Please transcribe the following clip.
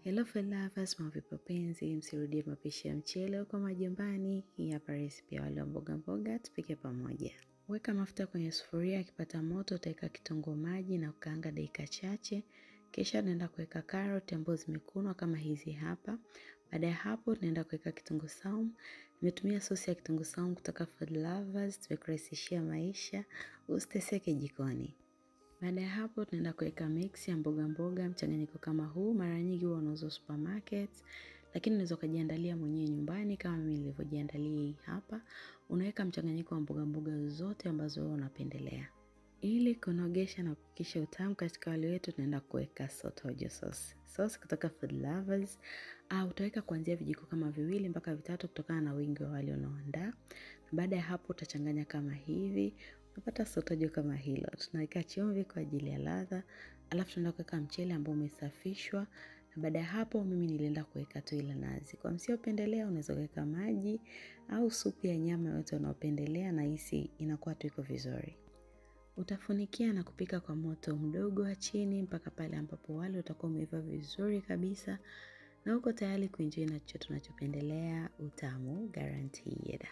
Hello fellow lovers, mavipi penzi, msirudie mapishi ya mchele huko majumbani. Hii hapa recipe ya wali wa mboga mboga, tupike pamoja. Weka mafuta kwenye sufuria, yakipata moto utaweka kitunguu maji na kukaanga dakika chache. Kisha naenda kuweka carrot ambazo zimekunwa kama hizi hapa. Baada ya hapo tunaenda kuweka kitunguu saumu. Nimetumia sosi ya kitunguu saumu kutoka Food Lovers, tumekurahisishia maisha, usiteseke jikoni. Baada ya hapo tunaenda kuweka mix ya mboga mboga, mchanganyiko kama huu. Mara nyingi huwa unauzwa supermarket, lakini unaweza kujiandalia mwenyewe nyumbani kama mimi nilivyojiandalia hii hapa. Unaweka mchanganyiko wa mboga mboga zote ambazo wewe unapendelea. Ili kunogesha na kuhakikisha utamu katika wali wetu, tunaenda kuweka sotojo sauce. Sauce kutoka Food Lovers. Utaweka kuanzia vijiko kama 2 mpaka 3 kutokana na wingi wa wali unaoandaa. Baada ya hapo utachanganya kama hivi. Unapata sotojo kama hilo. Tunaweka chumvi kwa ajili ya ladha. Alafu tunaenda kuweka mchele ambao umesafishwa. Na baada ya hapo mimi nilienda kuweka tui la nazi. Kwa msiopendelea unaweza kuweka maji au supu ya nyama yote unaopendelea, na hisi inakuwa tu iko vizuri. Utafunikia na kupika kwa moto mdogo wa chini mpaka pale ambapo wali utakuwa umeiva vizuri kabisa na uko tayari kuenjoy na chochote unachopendelea. Utamu guaranteed.